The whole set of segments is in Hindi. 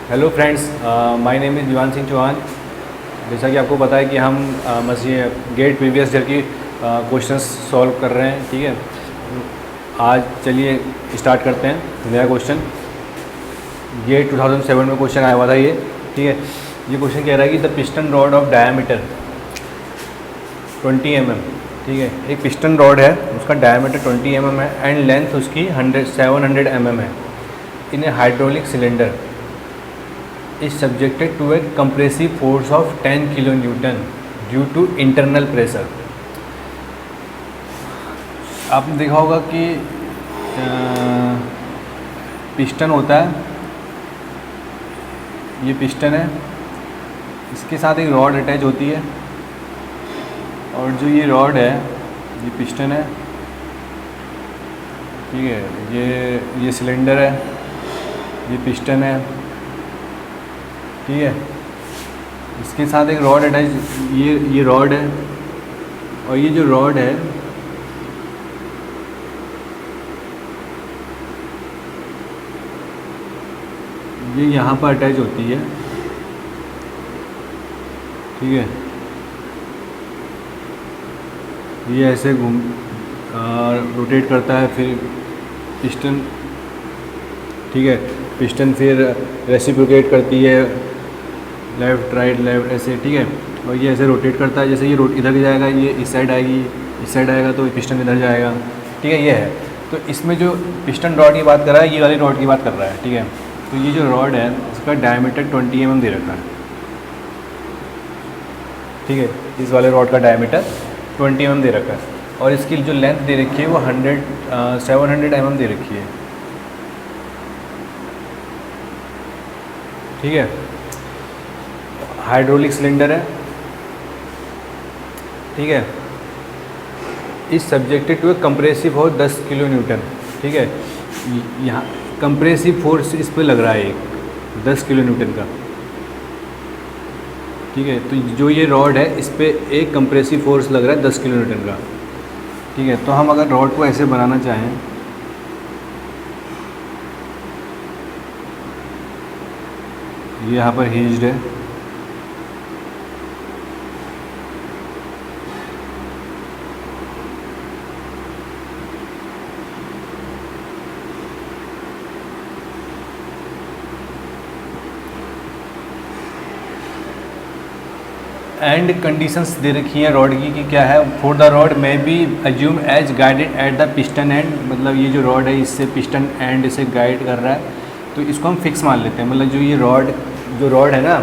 Hello friends, my name is Jeevan Singh Chauhan. जैसा कि आपको पता है कि हम गेट प्रीवियस ईयर की क्वेश्चंस सॉल्व कर रहे हैं। ठीक है, आज चलिए स्टार्ट करते हैं नया क्वेश्चन। ये 2007 में क्वेश्चन आया हुआ था ये। ठीक है, ये क्वेश्चन कह रहा है कि the piston rod of diameter 20 mm। ठीक है, एक पिस्टन रॉड है, उसका डायमीटर 20 mm है एंड लेंथ उसकी 700 mm है। In a hydraulic cylinder is subjected to a compressive force of 10 kN due to internal pressure। आपने देखा होगा कि पिस्टन होता है, ये पिस्टन है, इसके साथ एक रॉड अटैच होती है और जो ये रॉड है ये पिस्टन है। ठीक है, ये सिलेंडर है, ये पिस्टन है। ठीक है, इसके साथ एक रॉड अटैच, ये रॉड है और ये जो रॉड है ये यहाँ पर अटैच होती है। ठीक है, ये ऐसे रोटेट करता है, फिर पिस्टन, ठीक है, पिस्टन फिर रेसिप्रोकेट करती है, लेफ़्ट राइट लेफ़्ट ऐसे। ठीक है, और ये ऐसे रोटेट करता है। जैसे ये इधर जाएगा, ये इस साइड आएगी, इस साइड आएगा तो पिस्टन इधर जाएगा। ठीक है, ये है। तो इसमें जो पिस्टन रॉड की बात कर रहा है, ये वाली रॉड की बात कर रहा है। ठीक है, तो ये जो रॉड है इसका डायमीटर 20 mm दे रखा है। ठीक है, इस वाले रॉड का डायमीटर 20 mm दे रखा है और इसकी जो लेंथ दे रखी है वो 700 mm दे रखी है। ठीक है, हाइड्रोलिक सिलेंडर है। ठीक है, इस subjected to a compressive force 10 kN। ठीक है, यहाँ कंप्रेसिव फोर्स इस पे लग रहा है एक 10 kN का। ठीक है, तो जो ये रॉड है इस पे एक कंप्रेसिव फोर्स लग रहा है 10 kN का। ठीक है, तो हम अगर रॉड को ऐसे बनाना चाहें, ये यहाँ पर हिंज्ड है। एंड कंडीशंस दे रखी हैं रॉड की कि क्या है, फॉर द रॉड में be assume as guided at the piston end. मतलब ये जो रॉड है इससे पिस्टन एंड इसे गाइड कर रहा है, तो इसको हम फिक्स मान लेते हैं। मतलब जो रॉड है ना,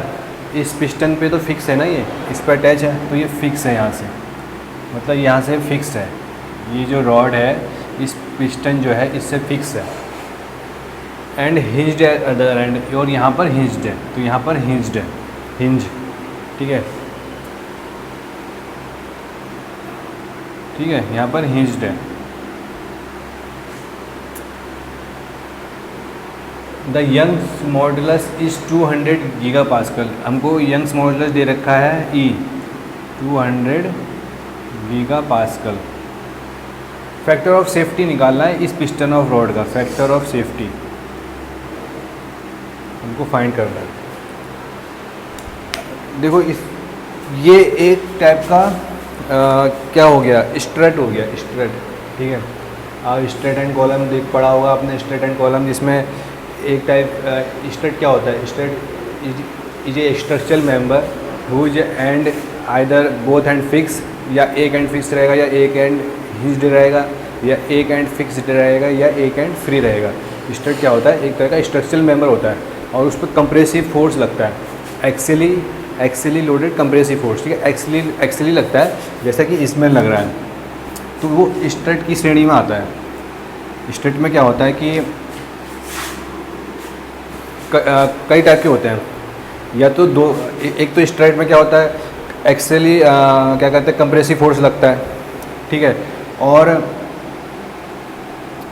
इस पिस्टन पे तो फिक्स है ना, ये इस पर अटैच है तो ये फिक्स है यहाँ से, मतलब यहाँ से फिक्स है। ये जो रॉड है इस पिस्टन जो है इससे फिक्स है एंड हिंज्ड है अदर एंड, और यहाँ पर हिंज्ड है, तो यहाँ पर हिंज्ड है, हिंज। ठीक है, ठीक है, यहाँ पर हिंज्ड है। The Young's modulus is 200 GPa। हमको यंग्स मॉडुलस दे रखा है E 200 GPa। Factor of safety निकालना है इस पिस्टन ऑफ रॉड का। फैक्टर ऑफ सेफ्टी हमको फाइंड करना है। देखो ये एक टाइप का क्या हो गया, स्ट्रेट हो गया, स्ट्रेट। ठीक है, आप स्ट्रेट एंड कॉलम देख पढ़ा होगा आपने, स्ट्रेट एंड कॉलम, जिसमें एक टाइप स्ट्रेट क्या होता है, strut is a structural member whose end either both end fix, या एक एंड फिक्स रहेगा या एक एंड हिंज्ड रहेगा, या एक एंड फिक्स्ड रहेगा या एक एंड फ्री रहेगा। स्ट्रेट क्या होता है, एक तरह का स्ट्रक्चरल मेंबर होता है और उस पर कंप्रेसिव फोर्स लगता है, एक्सिली लोडेड कंप्रेसिव फोर्स। ठीक है, एक्सिली लगता है जैसा कि इसमें लग रहा है, तो वो स्ट्रेट की श्रेणी में आता है। स्ट्रेट में क्या होता है कि कई टाइप के होते हैं, या तो एक तो स्ट्रेट में क्या होता है, एक्सिली क्या कहते हैं, कंप्रेसिव फोर्स लगता है। ठीक है, और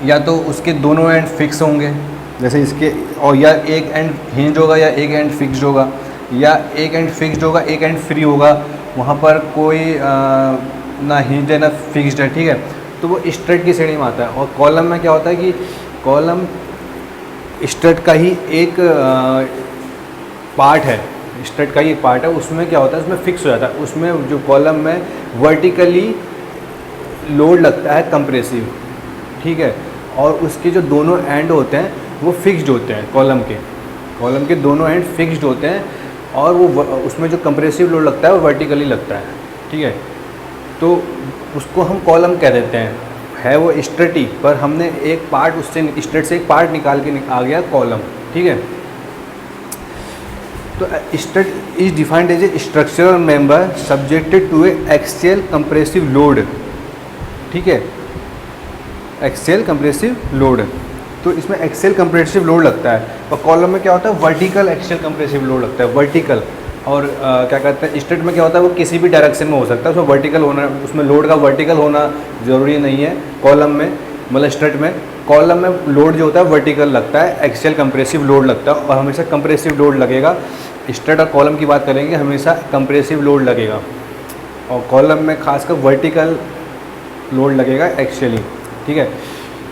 या तो उसके दोनों एंड फिक्स होंगे, जैसे इसके, और या एक एंड हिंज होगा या एक एंड फिक्स्ड होगा, या एक एंड फिक्स्ड होगा एक एंड फ्री होगा, वहाँ पर कोई ना हिंज है ना फिक्स्ड है। ठीक है, तो वो स्ट्रेट की श्रेणी में आता है। और कॉलम में क्या होता है कि कॉलम स्ट्रेट का ही एक पार्ट है, स्ट्रट का ही एक पार्ट है, उसमें क्या होता है, उसमें फिक्स हो जाता है, उसमें जो कॉलम में वर्टिकली लोड लगता है कंप्रेसिव, ठीक है, और उसके जो दोनों एंड होते हैं वो फिक्स्ड होते हैं, कॉलम के दोनों एंड फिक्स्ड होते हैं, और वो उसमें जो कंप्रेसिव लोड लगता है वो वर्टिकली लगता है, ठीक है। तो उसको हम कॉलम कह देते हैं, है वो स्ट्रट ही, पर हमने एक पार्ट उससे, स्ट्रट से एक पार्ट निकाल के आ गया कॉलम, ठीक है। तो strut is defined as a structural member subjected to a axial compressive load, ठीक है, एक्सियल कंप्रेसिव लोड। तो इसमें एक्सियल कंप्रेसिव लोड लगता है, और कॉलम में क्या होता है, वर्टिकल एक्सियल कंप्रेसिव लोड लगता है, वर्टिकल। और क्या कहते हैं, स्ट्रट में क्या होता है, वो किसी भी डायरेक्शन में हो सकता है, उसमें वर्टिकल होना, उसमें लोड का वर्टिकल होना ज़रूरी नहीं है कॉलम में, मतलब स्ट्रट में। कॉलम में लोड जो होता है वर्टिकल लगता है, एक्सियल कंप्रेसिव लोड लगता है, और हमेशा कंप्रेसिव लोड लगेगा। स्ट्रट और कॉलम की बात करेंगे, हमेशा कंप्रेसिव लोड लगेगा, और कॉलम में खासकर वर्टिकल लोड लगेगा एक्सियली, ठीक है।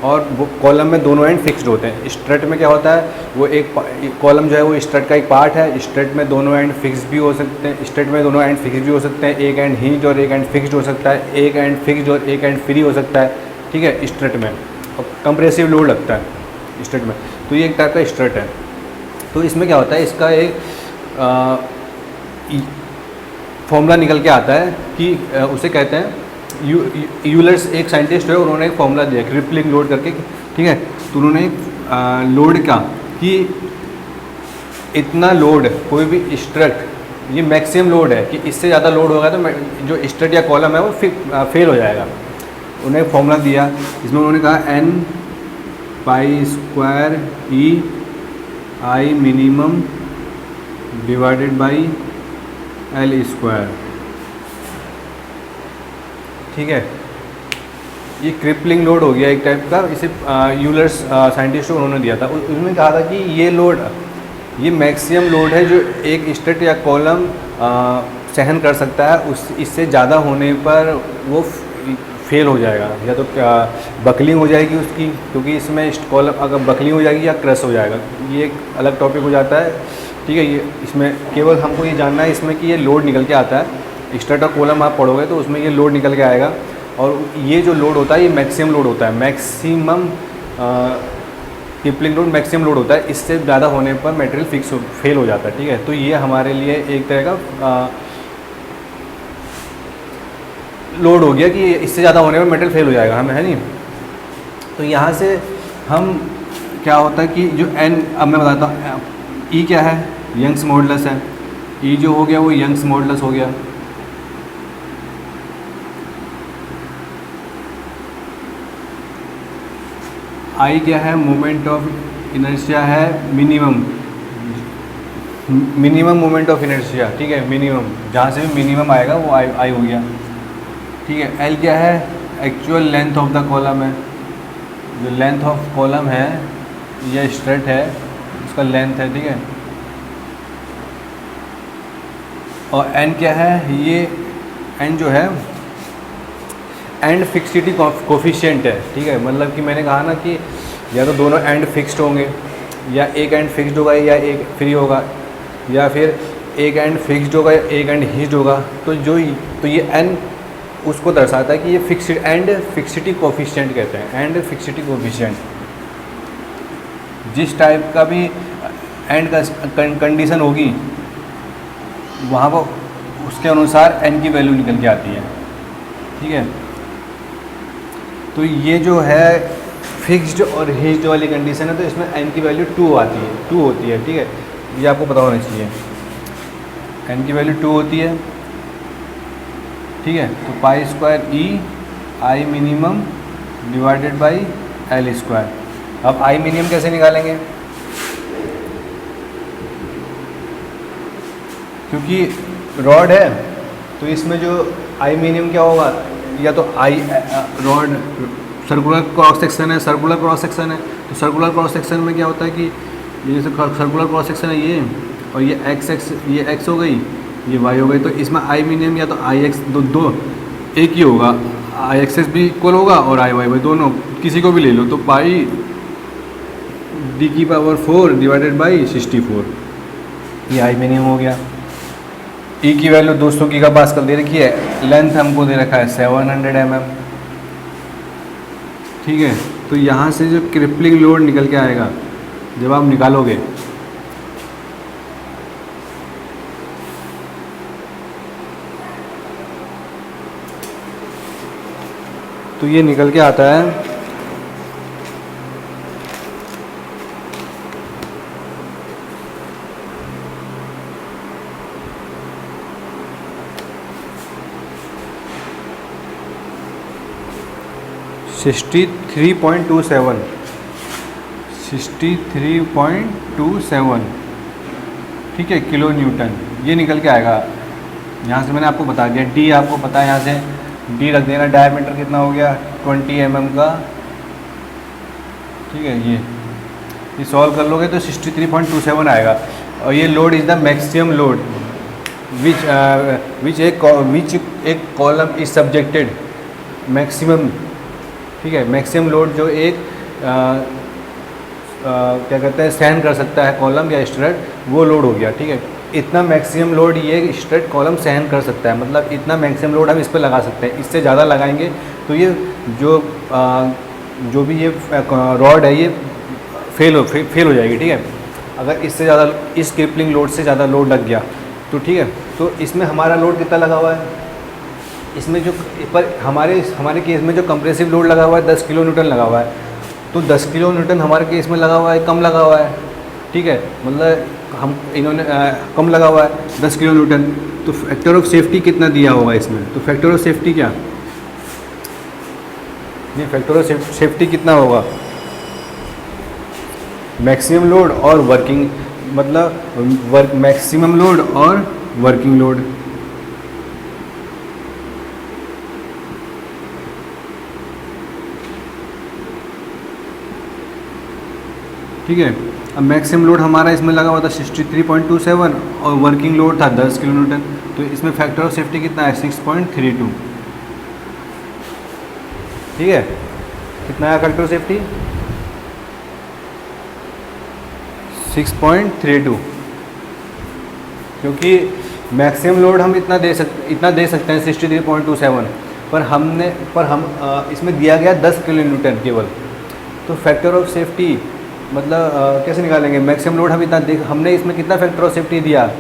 और वो कॉलम में दोनों एंड फिक्स्ड होते हैं। स्ट्रट में क्या होता है, वो एक कॉलम जो है वो स्ट्रट का एक पार्ट है, स्ट्रट में दोनों एंड फिक्स्ड भी हो सकते हैं, स्ट्रट में दोनों एंड फिक्स्ड भी हो सकते हैं, एक एंड हिंज और एक एंड फिक्स्ड हो सकता है, एक एंड फिक्स्ड और एक एंड फ्री हो सकता है, ठीक है, स्ट्रट में। और कंप्रेसिव लोड लगता है स्ट्रट में, तो ये एक टाइप का स्ट्रट है। तो इसमें क्या होता है, इसका एक फॉर्मूला निकल के आता है कि उसे कहते हैं, यूलर्स एक साइंटिस्ट है, उन्होंने एक फॉर्मूला दिया क्रिपलिंग लोड करके, ठीक है। तो उन्होंने लोड का कि इतना लोड कोई भी स्ट्रट, ये मैक्सिमम लोड है कि इससे ज़्यादा लोड होगा तो जो स्ट्रट या कॉलम है वो फेल हो जाएगा। उन्होंने एक फॉर्मूला दिया, इसमें उन्होंने कहा n pi square E I minimum divided by L square, ठीक है। ये क्रिपलिंग लोड हो गया एक टाइप का, इसे यूलर्स साइंटिस्ट उन्होंने दिया था। उसमें कहा था कि ये लोड, ये मैक्सिमम लोड है जो एक स्ट्रट या कॉलम सहन कर सकता है, उस इससे ज़्यादा होने पर वो फेल हो जाएगा, या तो बकलिंग हो जाएगी उसकी, क्योंकि इसमें कॉलम अगर बकलिंग हो जाएगी या क्रश हो जाएगा, ये एक अलग टॉपिक हो जाता है, ठीक है। ये इसमें केवल हमको ये जानना है इसमें कि ये लोड निकल के आता है, स्ट्रट और कॉलम आप पढ़ोगे तो उसमें ये लोड निकल के आएगा, और ये जो लोड होता है ये मैक्सिमम लोड होता है, maximum crippling load maximum load होता है, इससे ज़्यादा होने पर मटेरियल फेल हो जाता है, ठीक है। तो ये हमारे लिए एक तरह का लोड हो गया कि इससे ज़्यादा होने पर मटेरियल फेल हो जाएगा, हमें, है नहीं। तो यहाँ से हम क्या होता है कि जो एन, अब मैं बताता हूँ, ई क्या है, यंग्स मॉडुलस है, ई जो हो गया वो यंग्स मॉडुलस हो गया, आई क्या है, मोमेंट ऑफ इनर्शिया है, मिनिमम मोमेंट ऑफ इनर्शिया, ठीक है, मिनिमम, जहाँ से भी मिनिमम आएगा वो आई हो गया, ठीक है। एल क्या है, actual length of the column है, जो लेंथ ऑफ कॉलम है या स्ट्रट है उसका लेंथ है, ठीक है। और एन क्या है, ये एन जो है एंड फिक्सिटी कोफिशिएंट है, ठीक है। मतलब कि मैंने कहा ना कि या तो दोनों एंड फिक्स्ड होंगे, या एक एंड फिक्स्ड होगा या एक फ्री होगा, या फिर एक एंड फिक्स्ड होगा या एक एंड हिज्ड होगा। तो ये एन उसको दर्शाता है कि ये फिक्स्ड एंड फिक्सिटी कोफिशिएंट कहते हैं, एंड फिक्सिटी कोफिशिएंट। जिस टाइप का भी एंड का कंडीशन होगी वहाँ पर उसके अनुसार एन की वैल्यू निकल के आती है, ठीक है। तो ये जो है फिक्स्ड और हिज्ड वाली कंडीशन है, तो इसमें एन की वैल्यू 2 होती है, ठीक है। ये आपको पता होना चाहिए, एन की वैल्यू 2 होती है, ठीक है। तो pi square E I minimum divided by L square. अब आई मिनिमम कैसे निकालेंगे, क्योंकि रॉड है तो इसमें जो आई मिनिमम क्या होगा, या तो आई रॉड सर्कुलर क्रॉस सेक्शन है, सर्कुलर क्रॉस सेक्शन है, तो सर्कुलर क्रॉस सेक्शन में क्या होता है कि ये जैसे सर्कुलर क्रॉस सेक्शन है ये, और ये ये एक्स हो गई, ये वाई हो गई, तो इसमें आई मिनिमम या तो आई एक्स दो एक ही होगा, आई एक्सेस भी इक्वल होगा और आई वाई दोनों, किसी को भी ले लो, तो पाई डी की पावर 4 डिवाइडेड बाई 64, ये आई मिनिमम हो गया। ई की वैल्यू 200 गीगापास्कल दे रखी है, लेंथ हमको दे रखा है 700 mm। ठीक है, तो यहाँ से जो क्रिपलिंग लोड निकल के आएगा जब आप निकालोगे, तो ये निकल के आता है 63.27 63.27, ठीक है, किलो न्यूटन ये निकल के आएगा। यहाँ से मैंने आपको बता दिया, डी आपको पता है, यहाँ से डी रख देना। डायमीटर कितना हो गया 20 mm का, ठीक है। ये सॉल्व कर लोगे तो 63.27 आएगा। और ये load is the maximum load which एक कॉलम इज सब्जेक्टेड मैक्सिमम, ठीक है। मैक्सिमम लोड जो एक क्या कहते हैं सहन कर सकता है कॉलम या स्ट्रट, वो लोड हो गया, ठीक है। इतना मैक्सिमम लोड ये स्ट्रट कॉलम सहन कर सकता है, मतलब इतना मैक्सिमम लोड हम इस पर लगा सकते हैं। इससे ज़्यादा लगाएंगे तो ये जो भी ये रॉड है ये फेल हो जाएगी, ठीक है। अगर इससे ज़्यादा इस क्रिपलिंग लोड से ज़्यादा लोड लग गया तो ठीक है। तो इसमें हमारा लोड कितना लगा हुआ है, इसमें जो पर हमारे केस में जो कंप्रेसिव लोड लगा हुआ है 10 किलो न्यूटन लगा हुआ है। तो 10 किलो न्यूटन हमारे केस में लगा हुआ है, कम लगा हुआ है, ठीक है। मतलब हम इन्होंने कम लगा हुआ है 10 किलो न्यूटन। तो फैक्टर ऑफ सेफ्टी कितना दिया होगा इसमें, तो फैक्टर ऑफ सेफ्टी क्या, ये फैक्टर ऑफ सेफ्टी कितना होगा, मैक्सिमम लोड और वर्किंग, मतलब मैक्सिमम लोड और वर्किंग लोड, ठीक है। अब मैक्सिमम लोड हमारा इसमें लगा हुआ था 63.27 और वर्किंग लोड था 10 किलो न्यूटन। तो इसमें फैक्टर ऑफ सेफ्टी कितना है 6.32, ठीक है। कितना है फैक्टर ऑफ सेफ्टी 6.32, क्योंकि मैक्सिमम लोड हम इतना दे सकते हैं 63.27, पर हम इसमें दिया गया 10 किलो न्यूटन केवल। तो फैक्टर ऑफ सेफ्टी मतलब कैसे निकालेंगे, मैक्सिमम लोड हम इतना हमने इसमें कितना फैक्टर ऑफ सेफ्टी दिया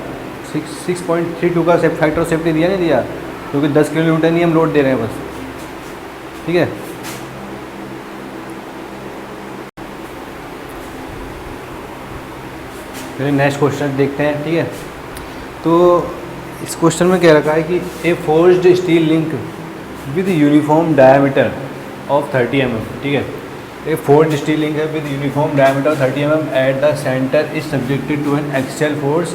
6.32 का फैक्टर ऑफ सेफ्टी दिया नहीं दिया, क्योंकि 10 किलो न्यूटन ही हम लोड दे रहे हैं बस, ठीक है। चलिए नेक्स्ट क्वेश्चन देखते हैं, ठीक है। तो इस क्वेश्चन में क्या रखा है कि a forced steel link with uniform diameter of 30 mm, ठीक है। ए फोर्स्ड स्टील लिंक है with uniform diameter 30 mm at the centre is subjected to an axial force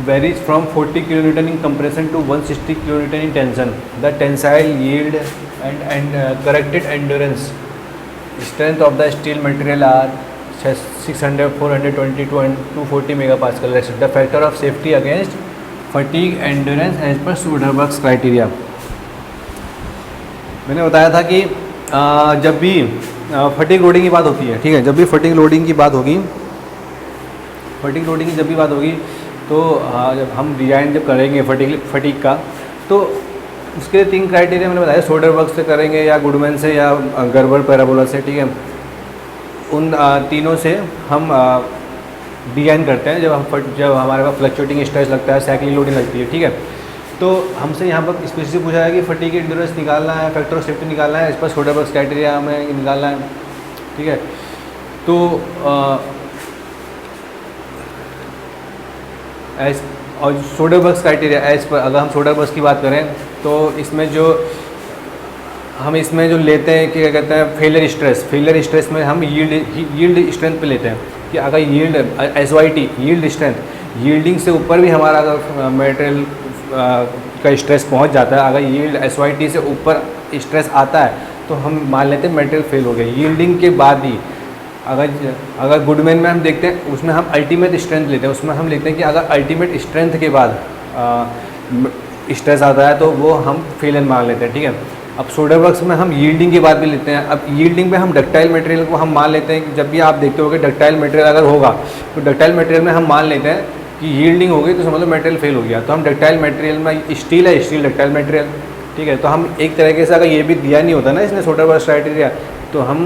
varies from 40 kN in compression to 160 kN in tension. The tensile yield and corrected endurance strength of the steel material are 600, 420 to 240 megapascal. The factor of safety against fatigue endurance as per Soderberg's criteria. मैंने बताया था कि जब भी फटीग लोडिंग की बात होती है, ठीक है, जब भी फटीग लोडिंग की बात होगी तो जब हम डिज़ाइन करेंगे फटीग का, तो उसके 3 क्राइटेरिया मैंने बताया, सोडरबर्ग से करेंगे या गुडमैन से या गर्बर पैराबोला से, ठीक है। उन तीनों से हम डिज़ाइन करते हैं जब हमारे पास फ्लक्चुएटिंग स्ट्रेस लगता है, साइक्लिंग लोडिंग लगती है, ठीक है। तो हमसे यहाँ पर स्पेसिफिक पूछा है कि फटीग एंड्योरेंस निकालना है, फैक्टर ऑफ सेफ्टी निकालना है, इस पर सोडरबर्ग क्राइटेरिया हमें निकालना है, ठीक है। तो और सोडरबर्ग क्राइटेरिया एज पर अगर हम सोडरबर्ग की बात करें तो इसमें जो लेते हैं कि क्या कहते हैं फेलियर स्ट्रेस में हम यील्ड स्ट्रेंथ पे लेते हैं कि अगर yield SYT yield strength, yielding से ऊपर भी हमारा अगर मटेरियल का स्ट्रेस पहुंच जाता है, अगर यील्ड SYT से ऊपर स्ट्रेस आता है तो हम मान लेते हैं मटेरियल फेल हो गया। यील्डिंग के बाद ही अगर गुडमैन में हम देखते हैं उसमें हम अल्टीमेट स्ट्रेंथ लेते हैं, उसमें हम लिखते हैं कि अगर अल्टीमेट स्ट्रेंथ के बाद स्ट्रेस आता है तो वो हम फेलियर मान लेते हैं, ठीक है। अब सोल्डरवर्क्स में हम यील्डिंग की बात भी लेते हैं। अब यील्डिंग में हम डक्टाइल मटेरियल को हम मान लेते हैं कि जब भी आप देखते होगे डक्टाइल मटेरियल अगर होगा तो डक्टाइल मटेरियल में हम मान लेते हैं कि यील्डिंग हो गई तो समझ लो मटेरियल फेल हो गया। तो हम डक्टाइल मटेरियल में स्टील है, स्टील डक्टाइल मटेरियल, ठीक है। तो हम एक तरीके से अगर ये भी दिया नहीं होता ना इसने सोल्डरवर्क्स क्राइटेरिया, तो हम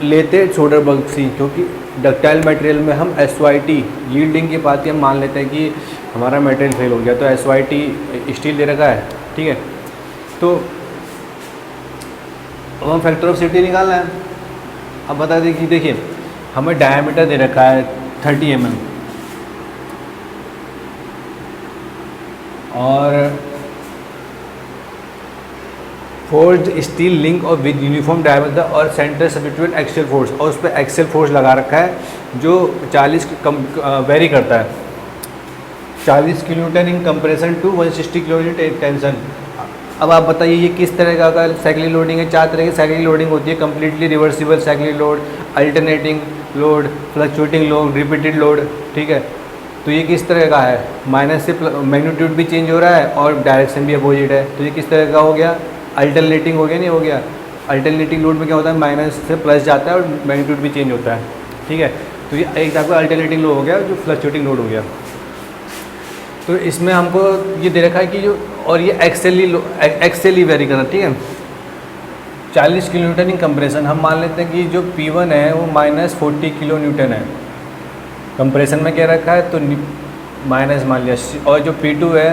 लेते सोल्डरवर्क्स ही, क्योंकि डक्टाइल मटेरियल में हम SYT यील्डिंग की बात हम मान लेते हैं कि हमारा मटेरियल फेल हो गया तो SYT स्टील दे रखा है, ठीक है। तो अब हम फैक्टर ऑफ सेफ्टी निकालना है। अब बता दें कि देखिए हमें डायमीटर दे रखा है 30 mm और फोर्ज स्टील लिंक और विद यूनिफॉर्म डायमीटर और सेंटर सब्स्टिट्यूट एक्सियल फोर्स, और उस पर एक्सियल फोर्स लगा रखा है जो 40 वेरी करता है 40 kilonewton in compression to 160 kilonewton tension. अब आप बताइए ये किस तरह का अगर साइक्लिक लोडिंग है। 4 तरह की साइक्लिक लोडिंग होती है, completely reversible cyclic load, alternating load, fluctuating load, repeated load, ठीक है। तो ये किस तरह का है, माइनस से मैग्नीट्यूड भी चेंज हो रहा है और डायरेक्शन भी अपोजिट है। तो ये किस तरह का हो गया, अल्टरनेटिंग हो गया, नहीं हो गया। अल्टरनेटिंग लोड में क्या होता है, माइनस से प्लस जाता है और मैग्नीट्यूड भी चेंज होता है, ठीक है। तो ये एक टाइप का अल्टरनेटिंग लोड हो गया जो फ्लक्चुएटिंग लोड हो गया। तो इसमें हमको ये दे रखा है कि जो, और ये एक्सेली वेरी करना, ठीक है। 40 किलो न्यूटन इन कंप्रेशन, हम मान लेते हैं कि जो P1 है वो -40 किलो न्यूटन है, कंप्रेशन में क्या रखा है तो माइनस मान लिया, और जो P2 है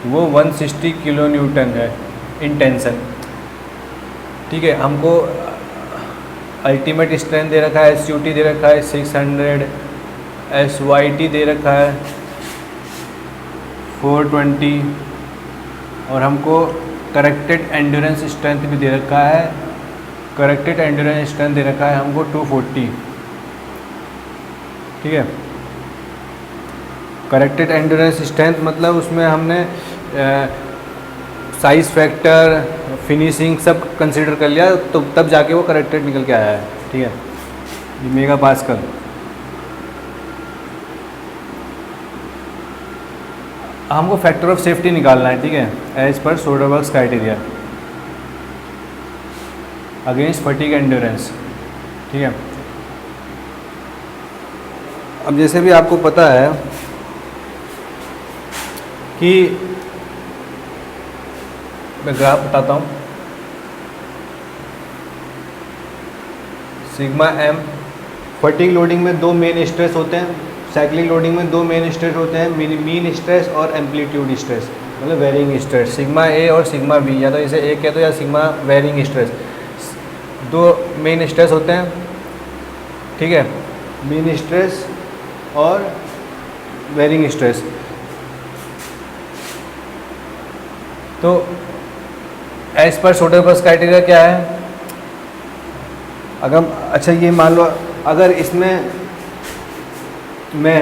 वो 160 किलो न्यूटन है इन टेंशन, ठीक है। हमको अल्टीमेट स्ट्रेंथ दे रखा है, SUT दे रखा है 600, SYT दे रखा है 420 और हमको करेक्टेड एंड्योरेंस स्ट्रेंथ भी दे रखा है, करेक्टेड एंड्योरेंस स्ट्रेंथ दे रखा है हमको 240, ठीक है। करेक्टेड एंड्योरेंस स्ट्रेंथ मतलब उसमें हमने साइज़ फैक्टर, फिनिशिंग सब कंसीडर कर लिया, तो तब जाके वो करेक्टेड निकल के आया है, ठीक है। ये मेगा पास्कल। हमको फैक्टर ऑफ सेफ्टी निकालना है, ठीक है, as per Soderberg criteria against fatigue endurance, ठीक है। अब जैसे भी आपको पता है कि मैं ग्राफ बताता हूँ, सिग्मा एम, फटीग लोडिंग में 2 मेन स्ट्रेस होते हैं, साइक्लिक लोडिंग में 2 मेन स्ट्रेस होते हैं, मीन स्ट्रेस और एम्पलीट्यूड स्ट्रेस, मतलब वेरिंग स्ट्रेस, सिग्मा ए और सिग्मा बी, या तो इसे ए कह दो या sigma varying stress. 2 main stress होते हैं, ठीक है, मीन स्ट्रेस और वेरिंग स्ट्रेस। तो एज पर सोल्डरवर्क्स क्राइटेरिया क्या है, अगर अच्छा ये मान लो अगर इसमें मैं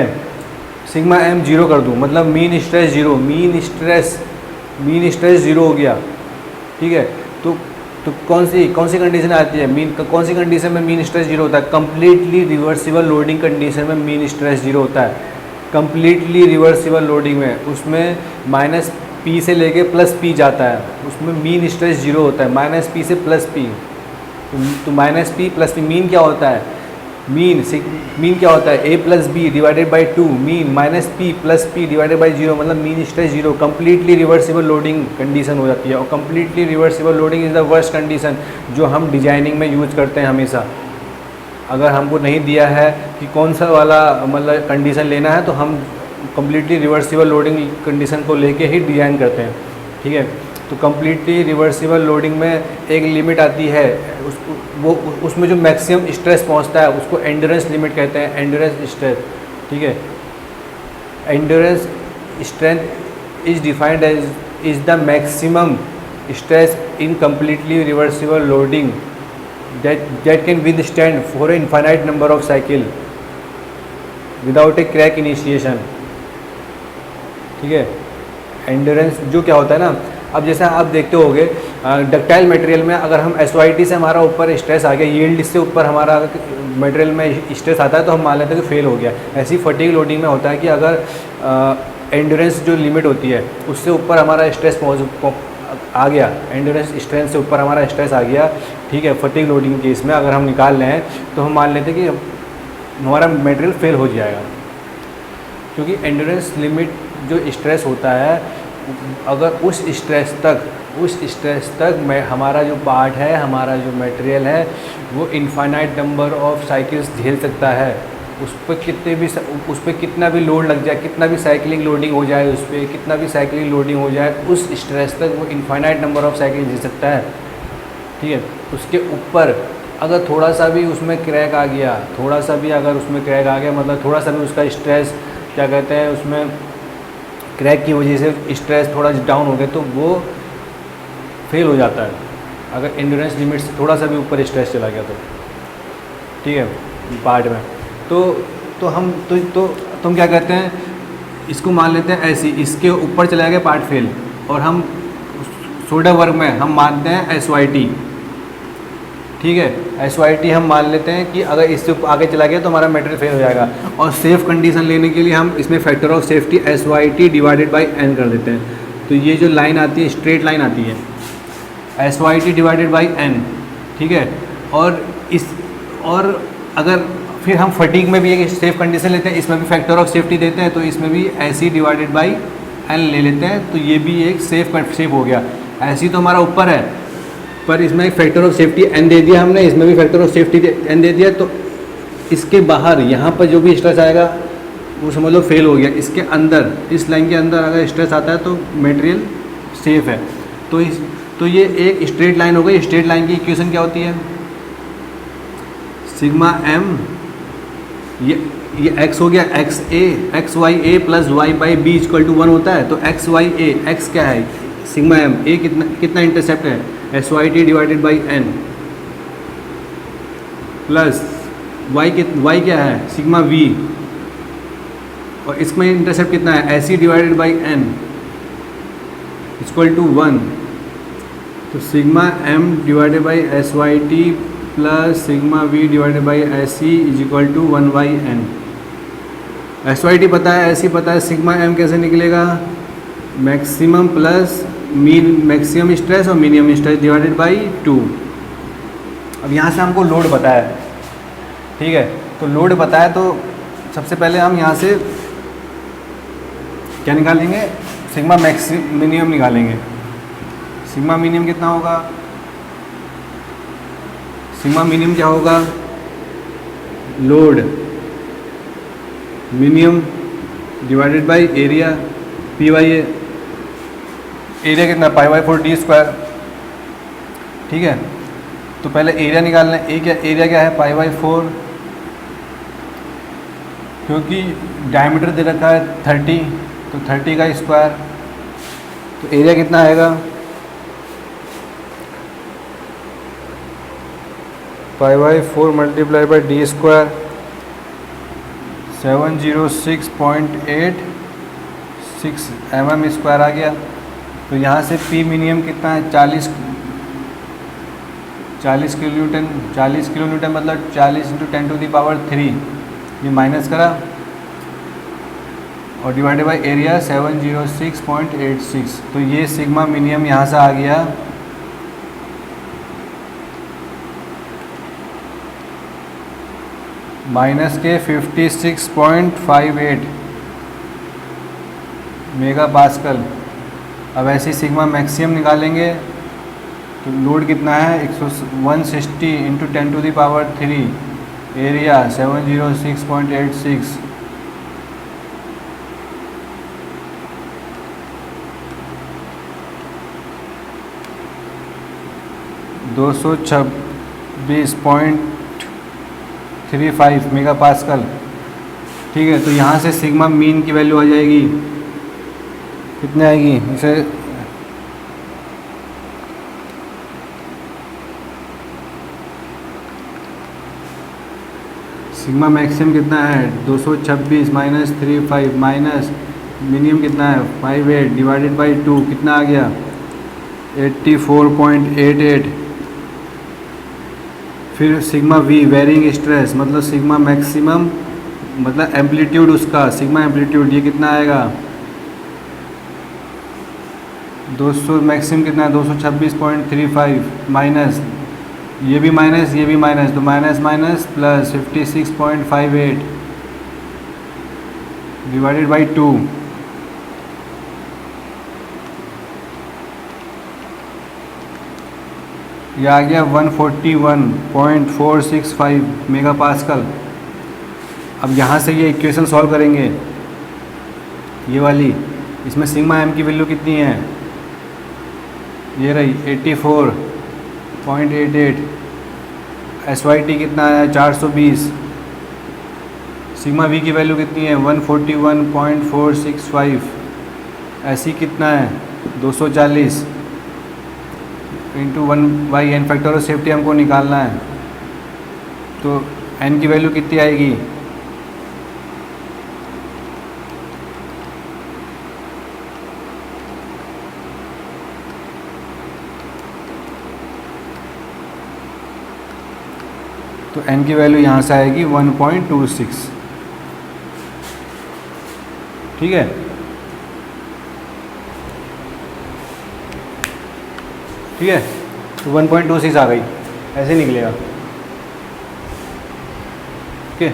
सिग्मा एम 0 कर दूं, मतलब मीन स्ट्रेस 0, मीन स्ट्रेस 0 हो गया, ठीक है। तो कौन सी कंडीशन आती है, कौन सी कंडीशन में मीन स्ट्रेस 0 होता है, कंप्लीटली रिवर्सिबल लोडिंग कंडीशन में मीन स्ट्रेस 0 होता है। कंप्लीटली रिवर्सिबल लोडिंग में उसमें -P से लेके +P जाता है, उसमें मीन स्ट्रेस 0 होता है, -P से +P। तो -P +P मीन क्या होता है, मीन क्या होता है, A + B divided by 2, mean -P + P divided by 0, मतलब mean stress 0। Completely reversible loading condition हो जाती है, और completely reversible loading is the worst condition जो हम डिजाइनिंग में यूज करते हैं हमेशा। अगर हमको नहीं दिया है कि कौन सा वाला मतलब कंडीशन लेना है, तो हम कंप्लीटली रिवर्सिबल लोडिंग कंडीशन को लेके ही डिज़ाइन करते हैं, ठीक है। तो कंप्लीटली रिवर्सिबल लोडिंग में एक लिमिट आती है, उसमें जो मैक्सिमम स्ट्रेस पहुंचता है उसको एंड्योरेंस लिमिट कहते हैं, एंड्योरेंस स्ट्रेस, ठीक है। Endurance strength is defined as is the maximum stress in completely reversible loading that can withstand for an infinite number of cycle without a crack initiation, ठीक है। एंड्योरेंस जो क्या होता है ना, अब जैसे आप देखते होगे डक्टाइल मटेरियल में अगर हम SYT से हमारा ऊपर स्ट्रेस आ गया, यील्ड से ऊपर हमारा मटेरियल में स्ट्रेस आता है तो हम मान लेते हैं कि फेल हो गया। ऐसी फटीग लोडिंग में होता है कि अगर एंड्योरेंस जो लिमिट होती है उससे ऊपर हमारा स्ट्रेस आ गया, एंड्योरेंस स्ट्रेंथ से ऊपर हमारा स्ट्रेस आ गया, ठीक है, फटीग लोडिंग केस में अगर हम निकाल रहे हैं तो हम मान लेते हैं कि हमारा मटेरियल फेल हो जाएगा, क्योंकि एंड्योरेंस लिमिट जो स्ट्रेस होता है, अगर उस स्ट्रेस तक मैं हमारा जो पार्ट है, हमारा जो मटेरियल है, वो इनफाइनाइट नंबर ऑफ साइकिल्स झेल सकता है। उस पर कितना भी लोड लग जाए, कितना भी साइकिलिंग लोडिंग हो जाए, उस पर कितना भी साइकिलिंग लोडिंग हो जाए, उस स्ट्रेस तक वो इनफाइनाइट नंबर ऑफ साइकिल झेल सकता है, ठीक है। उसके ऊपर अगर थोड़ा सा भी उसमें क्रैक आ गया, थोड़ा सा भी अगर उसमें क्रैक आ गया, मतलब थोड़ा सा भी उसका स्ट्रेस, क्या कहते हैं, उसमें क्रैक की वजह से स्ट्रेस थोड़ा डाउन हो गया तो वो फेल हो जाता है, अगर एंड्योरेंस लिमिट से थोड़ा सा भी ऊपर स्ट्रेस चला गया तो, ठीक है, पार्ट में। तो हम क्या कहते हैं, इसको मान लेते हैं ऐसी, इसके ऊपर चला गया पार्ट फेल, और हम सोडा वर्क में हम मानते हैं SYT, ठीक है, SYT हम मान लेते हैं कि अगर इससे आगे चला गया तो हमारा मटेरियल फेल हो जाएगा, और सेफ कंडीशन लेने के लिए हम इसमें factor of safety SYT divided by N कर देते हैं। तो ये जो लाइन आती है, स्ट्रेट लाइन आती है, SYT डिवाइडेड बाई N, ठीक है। और अगर फिर हम फटीग में भी एक सेफ कंडीशन लेते हैं, इसमें भी फैक्टर ऑफ सेफ्टी देते हैं, तो इसमें भी SE डिवाइडेड बाई N ले लेते हैं, तो ये भी एक सेफ हो गया। SE तो हमारा ऊपर है, पर इसमें एक फैक्टर ऑफ सेफ्टी N दे दिया हमने, इसमें भी फैक्टर ऑफ सेफ्टी N दे दिया, तो इसके बाहर यहाँ पर जो भी स्ट्रेस आएगा वो समझ लो फेल हो गया। इसके अंदर, इस लाइन के अंदर अगर स्ट्रेस आता है तो मटेरियल सेफ है। तो ये एक स्ट्रेट लाइन हो गई। स्ट्रेट लाइन की इक्वेशन क्या होती है, सिग्मा m, ये x हो गया, X Y A plus Y by B equal to 1 होता है। तो एक्स वाई ए, एक्स क्या है, सिग्मा m, ए कितना इंटरसेप्ट है, SYT divided by N, plus Y क्या है, सिग्मा v, और इसमें इंटरसेप्ट कितना है, SE divided by N equal to 1। तो sigma m divided by SYT plus sigma v divided by SE is equal to 1/n। SYT पता है, SE पता है, सिग्मा m कैसे निकलेगा, मैक्सिमम प्लस मैक्सिमम स्ट्रेस और मिनिमम स्ट्रेस डिवाइडेड बाई 2। अब यहाँ से हमको लोड पता है, ठीक है, तो लोड पता है, तो सबसे पहले हम यहाँ से क्या निकालेंगे, सिग्मा मिनिमम निकालेंगे। सिग्मा मिनिमम कितना होगा, सिग्मा मिनिमम क्या होगा, load minimum divided by area PY, area कितना π/4 d², ठीक है। तो पहले एरिया निकालना है, एरिया क्या है π/4, क्योंकि डायमीटर दे रखा है 30, तो 30 का स्क्वायर, तो एरिया कितना आएगा, π/4 मल्टीप्लाई बाई d², 706.86 mm² आ गया। तो यहाँ से P मिनिमम कितना है, 40 किलो न्यूटन, मतलब 40 × 10⁻³ ये माइनस करा, और डिवाइडेड बाई एरिया 706.86। तो ये सिग्मा मिनिमम यहाँ से आ गया माइनस के 56.58 मेगा पास्कल। अब ऐसे सिग्मा मैक्सिमम निकालेंगे तो लोड कितना है, 160 × 10⁻³ एरिया 706.86। दो 226.35 मेगा पास्कल, ठीक है। तो यहाँ से सिग्मा मीन की वैल्यू आ जाएगी, कितने आएगी, इसे सिग्मा मैक्सिमम कितना है 226 माइनस 35 माइनस मिनिमम कितना है 58 डिवाइडेड बाई 2 कितना आ गया 84.88। फिर सिग्मा वी वेरिंग स्ट्रेस मतलब सिग्मा मैक्सिमम मतलब एम्पलीट्यूड उसका सिग्मा एम्पलीट्यूड ये कितना आएगा 200 मैक्सिमम कितना है 226.35 माइनस ये भी माइनस तो minus minus plus 56.58 divided by 2 यह आ गया 141.465 मेगा पास्कल। अब यहाँ से ये इक्वेशन सॉल्व करेंगे ये वाली, इसमें सिग्मा एम की वैल्यू कितनी है, ये रही 84.88, एस वाई टी कितना है 420, सिग्मा वी की वैल्यू कितनी है 141.465, ऐसी कितना है 240 into 1/n factor of safety हमको निकालना है, तो n की वैल्यू कितनी आएगी, तो n की वैल्यू यहाँ से आएगी 1.26। ठीक है, ठीक है, तो 1.26 आ गई, ऐसे निकलेगा। ओके।